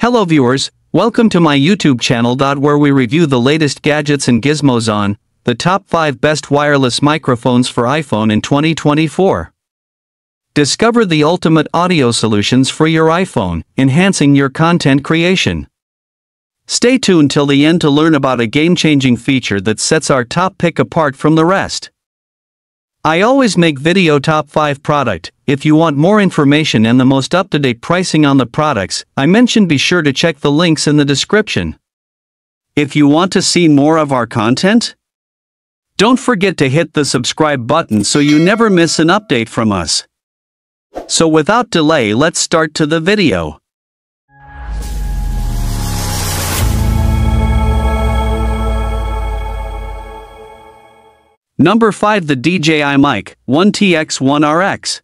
Hello viewers, welcome to my YouTube channel. Where we review the latest gadgets and gizmos on the top 5 best wireless microphones for iPhone in 2024. Discover the ultimate audio solutions for your iPhone, enhancing your content creation. Stay tuned till the end to learn about a game-changing feature that sets our top pick apart from the rest. I always make video top 5 product. If you want more information and the most up-to-date pricing on the products I mentioned, be sure to check the links in the description. If you want to see more of our content, don't forget to hit the subscribe button so you never miss an update from us. So without delay, let's start to the video. Number 5. The DJI Mic 1TX1RX.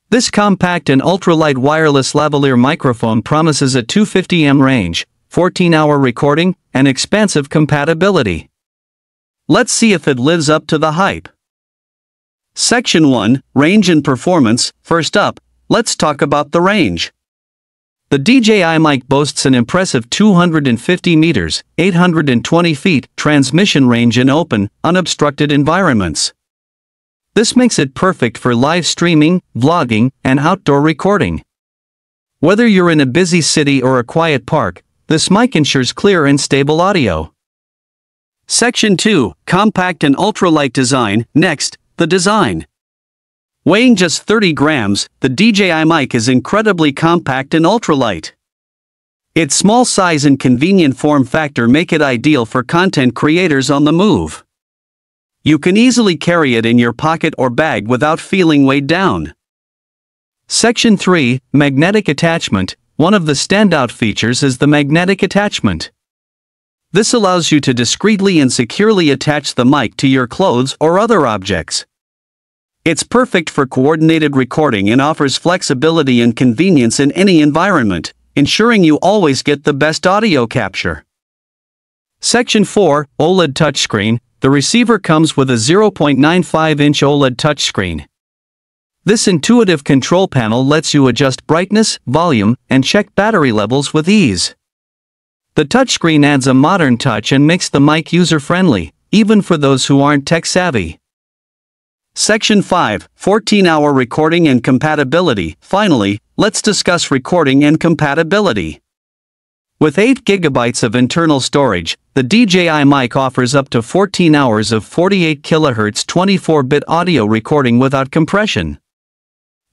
This compact and ultralight wireless lavalier microphone promises a 250 mAh range, 14-hour recording, and expansive compatibility. Let's see if it lives up to the hype. Section 1. Range and Performance. First up, let's talk about the range. The DJI Mic boasts an impressive 250 meters, 820 feet, transmission range in open, unobstructed environments. This makes it perfect for live streaming, vlogging, and outdoor recording. Whether you're in a busy city or a quiet park, this mic ensures clear and stable audio. Section 2. Compact and ultralight design. Next, the design. Weighing just 30 grams, the DJI Mic is incredibly compact and ultralight. Its small size and convenient form factor make it ideal for content creators on the move. You can easily carry it in your pocket or bag without feeling weighed down. Section 3. Magnetic attachment. One of the standout features is the magnetic attachment. This allows you to discreetly and securely attach the mic to your clothes or other objects. It's perfect for coordinated recording and offers flexibility and convenience in any environment, ensuring you always get the best audio capture. Section 4. OLED touchscreen. The receiver comes with a 0.95-inch OLED touchscreen. This intuitive control panel lets you adjust brightness, volume, and check battery levels with ease. The touchscreen adds a modern touch and makes the mic user-friendly, even for those who aren't tech-savvy. Section 5. 14-hour recording and compatibility. Finally, let's discuss recording and compatibility. With 8 GB of internal storage, the DJI Mic offers up to 14 hours of 48 kHz 24-bit audio recording without compression.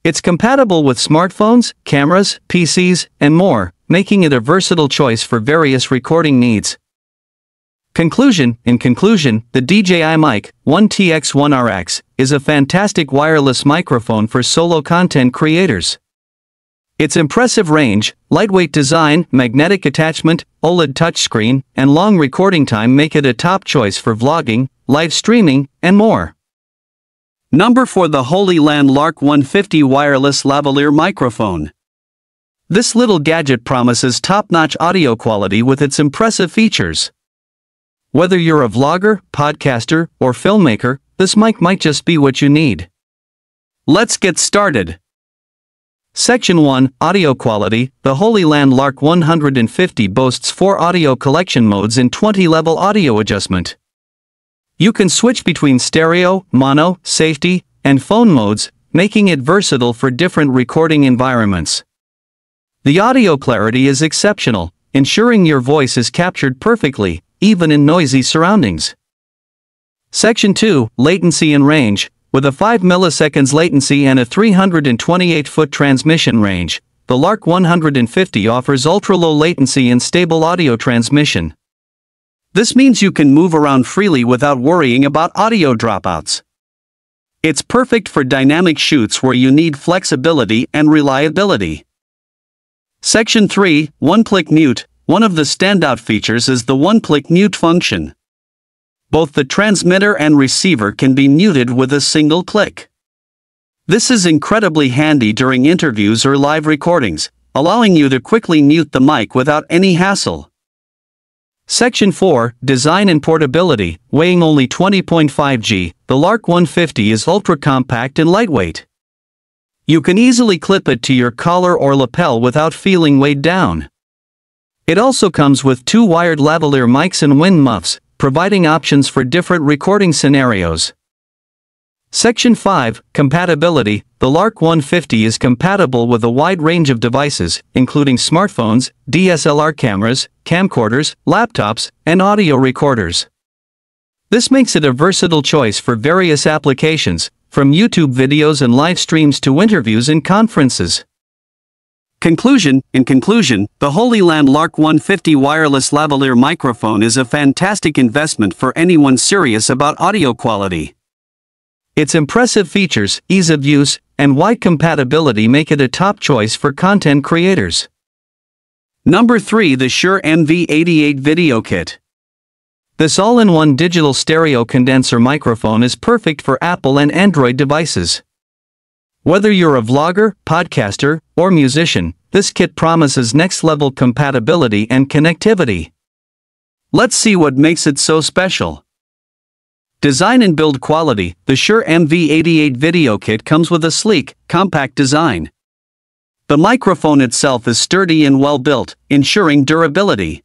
It's compatible with smartphones, cameras, PCs, and more, making it a versatile choice for various recording needs. In conclusion, the DJI Mic 1TX1RX is a fantastic wireless microphone for solo content creators. Its impressive range, lightweight design, magnetic attachment, OLED touchscreen, and long recording time make it a top choice for vlogging, live streaming, and more. Number 4. The Hollyland Lark 150 wireless lavalier microphone. This little gadget promises top-notch audio quality with its impressive features. Whether you're a vlogger, podcaster, or filmmaker, this mic might just be what you need. Let's get started. Section 1. Audio quality. The Hollyland Lark 150 boasts 4 audio collection modes and 20-level audio adjustment. You can switch between stereo, mono, safety, and phone modes, making it versatile for different recording environments. The audio clarity is exceptional, ensuring your voice is captured perfectly, even in noisy surroundings. Section 2. Latency and range. With a 5 milliseconds latency and a 328-foot transmission range, the Lark 150 offers ultra-low latency and stable audio transmission. This means you can move around freely without worrying about audio dropouts. It's perfect for dynamic shoots where you need flexibility and reliability. Section 3. One-click mute. One of the standout features is the one-click mute function. Both the transmitter and receiver can be muted with a single click. This is incredibly handy during interviews or live recordings, allowing you to quickly mute the mic without any hassle. Section 4. Design and portability. Weighing only 20.5 g, the Lark 150 is ultra-compact and lightweight. You can easily clip it to your collar or lapel without feeling weighed down. It also comes with 2 wired lavalier mics and wind muffs, providing options for different recording scenarios. Section 5, Compatibility. The Lark 150 is compatible with a wide range of devices, including smartphones, DSLR cameras, camcorders, laptops, and audio recorders. This makes it a versatile choice for various applications, from YouTube videos and live streams to interviews and conferences. Conclusion. In conclusion, the Hollyland Lark 150 wireless lavalier microphone is a fantastic investment for anyone serious about audio quality. Its impressive features, ease of use, and wide compatibility make it a top choice for content creators. Number 3. The Shure MV88 Video Kit. This all-in-one digital stereo condenser microphone is perfect for Apple and Android devices. Whether you're a vlogger, podcaster, or musician, this kit promises next-level compatibility and connectivity. Let's see what makes it so special. Design and build quality. The Shure MV88 Video Kit comes with a sleek, compact design. The microphone itself is sturdy and well-built, ensuring durability.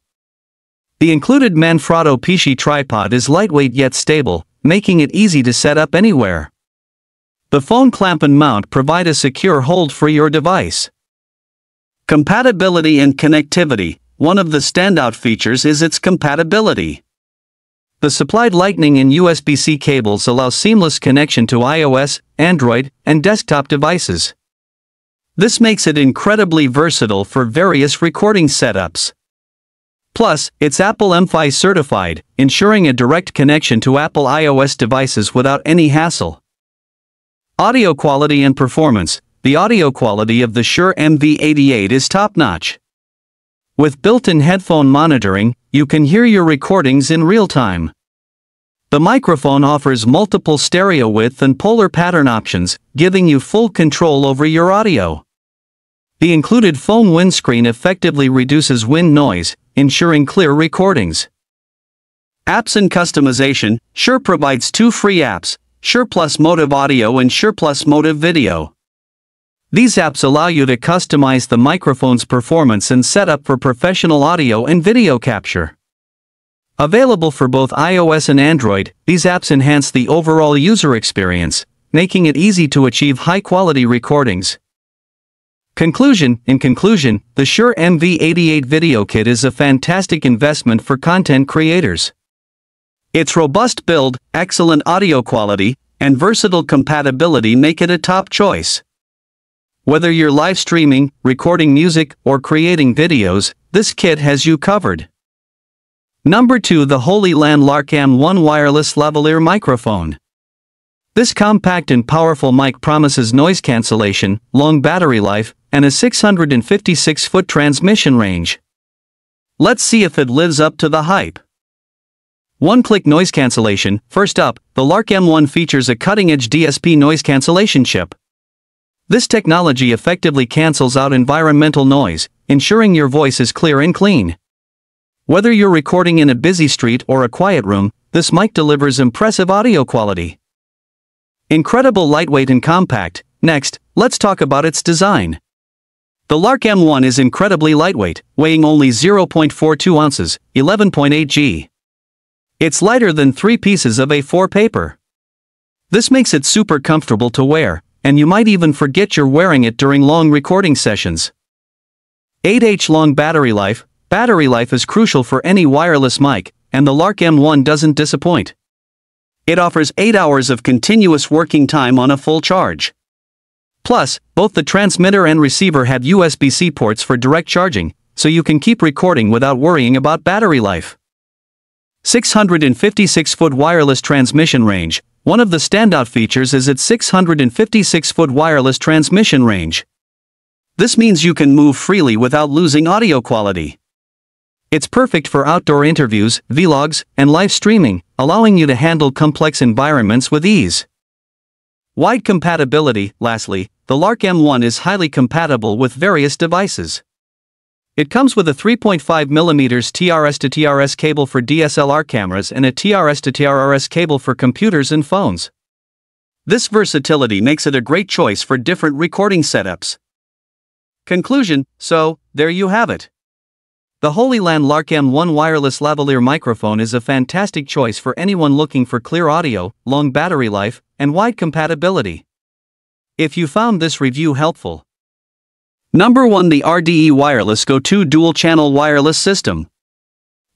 The included Manfrotto PC tripod is lightweight yet stable, making it easy to set up anywhere. The phone clamp and mount provide a secure hold for your device. Compatibility and connectivity. One of the standout features is its compatibility. The supplied Lightning and USB-C cables allow seamless connection to iOS, Android, and desktop devices. This makes it incredibly versatile for various recording setups. Plus, it's Apple MFi certified, ensuring a direct connection to Apple iOS devices without any hassle. Audio quality and performance. The audio quality of the Shure MV88 is top-notch. With built-in headphone monitoring, you can hear your recordings in real time. The microphone offers multiple stereo width and polar pattern options, giving you full control over your audio. The included phone windscreen effectively reduces wind noise, ensuring clear recordings. Apps and customization. Shure provides 2 free apps, Shure Plus Motive Audio and Shure Plus Motive Video. These apps allow you to customize the microphone's performance and setup for professional audio and video capture. Available for both iOS and Android, these apps enhance the overall user experience, making it easy to achieve high-quality recordings. Conclusion. In conclusion, the Shure MV88 Video Kit is a fantastic investment for content creators. Its robust build, excellent audio quality, and versatile compatibility make it a top choice. Whether you're live streaming, recording music, or creating videos, this kit has you covered. Number 2. The Hollyland Lark M1 Wireless Lavalier Microphone. This compact and powerful mic promises noise cancellation, long battery life, and a 656-foot transmission range. Let's see if it lives up to the hype. One-click noise cancellation. First up, the Lark M1 features a cutting-edge DSP noise cancellation chip. This technology effectively cancels out environmental noise, ensuring your voice is clear and clean. Whether you're recording in a busy street or a quiet room, this mic delivers impressive audio quality. Incredible lightweight and compact. Next, let's talk about its design. The Lark M1 is incredibly lightweight, weighing only 0.42 ounces, 11.8 g. It's lighter than 3 pieces of A4 paper. This makes it super comfortable to wear, and you might even forget you're wearing it during long recording sessions. 8H long battery life. Battery life is crucial for any wireless mic, and the Lark M1 doesn't disappoint. It offers 8 hours of continuous working time on a full charge. Plus, both the transmitter and receiver have USB-C ports for direct charging, so you can keep recording without worrying about battery life. 656-foot wireless transmission range. One of the standout features is its 656-foot wireless transmission range. This means you can move freely without losing audio quality. It's perfect for outdoor interviews, vlogs, and live streaming, allowing you to handle complex environments with ease. Wide compatibility. Lastly, the Lark M1 is highly compatible with various devices. It comes with a 3.5mm TRS to TRS cable for DSLR cameras and a TRS to TRS cable for computers and phones. This versatility makes it a great choice for different recording setups. Conclusion. So, there you have it. The Hollyland Lark M1 wireless lavalier microphone is a fantastic choice for anyone looking for clear audio, long battery life, and wide compatibility. If you found this review helpful. Number 1. The RDE Wireless Go 2 Dual-Channel Wireless System.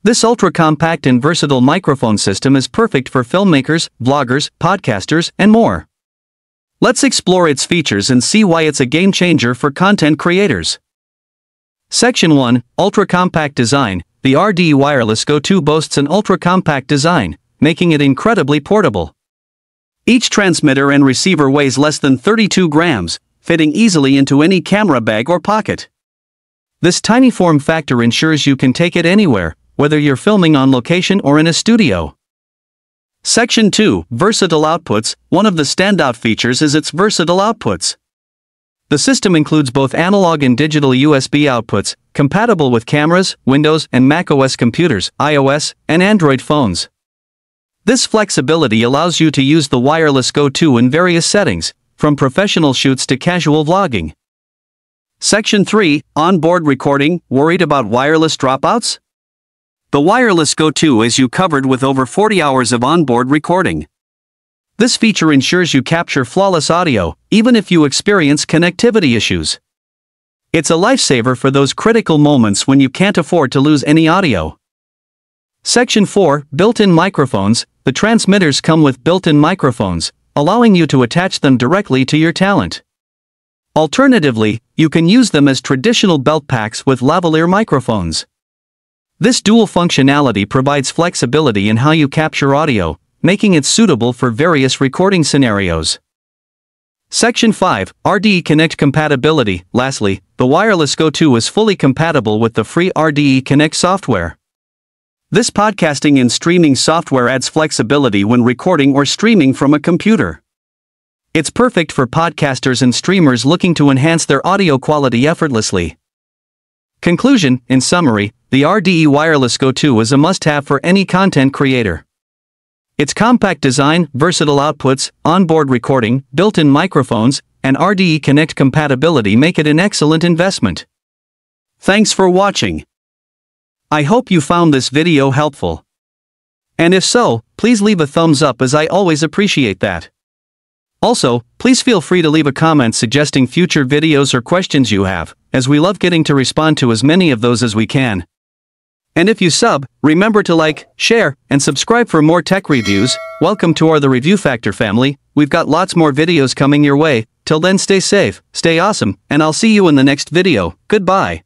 This ultra-compact and versatile microphone system is perfect for filmmakers, vloggers, podcasters, and more. Let's explore its features and see why it's a game-changer for content creators. Section 1. Ultra-Compact Design. The RDE Wireless Go 2 boasts an ultra-compact design, making it incredibly portable. Each transmitter and receiver weighs less than 32 grams, fitting easily into any camera bag or pocket. This tiny form factor ensures you can take it anywhere, whether you're filming on location or in a studio. Section 2. Versatile Outputs. One of the standout features is its versatile outputs. The system includes both analog and digital USB outputs, compatible with cameras, Windows and macOS computers, iOS, and Android phones. This flexibility allows you to use the wireless Go 2 in various settings, from professional shoots to casual vlogging. Section 3. Onboard Recording. Worried about wireless dropouts? The wireless Go 2 is you covered with over 40 hours of onboard recording. This feature ensures you capture flawless audio, even if you experience connectivity issues. It's a lifesaver for those critical moments when you can't afford to lose any audio. Section 4. Built-in microphones. The transmitters come with built-in microphones, allowing you to attach them directly to your talent. Alternatively, you can use them as traditional belt packs with lavalier microphones. This dual functionality provides flexibility in how you capture audio, making it suitable for various recording scenarios. Section 5. RDE Connect Compatibility. Lastly, the wireless Go 2 is fully compatible with the free RDE Connect software. This podcasting and streaming software adds flexibility when recording or streaming from a computer. It's perfect for podcasters and streamers looking to enhance their audio quality effortlessly. Conclusion. In summary, the RDE Wireless Go 2 is a must-have for any content creator. Its compact design, versatile outputs, onboard recording, built-in microphones, and RDE Connect compatibility make it an excellent investment. Thanks for watching. I hope you found this video helpful. And if so, please leave a thumbs up as I always appreciate that. Also, please feel free to leave a comment suggesting future videos or questions you have, as we love getting to respond to as many of those as we can. And if you sub, remember to like, share, and subscribe for more tech reviews. Welcome to our The Review Factor family. We've got lots more videos coming your way. Till then, stay safe, stay awesome, and I'll see you in the next video. Goodbye.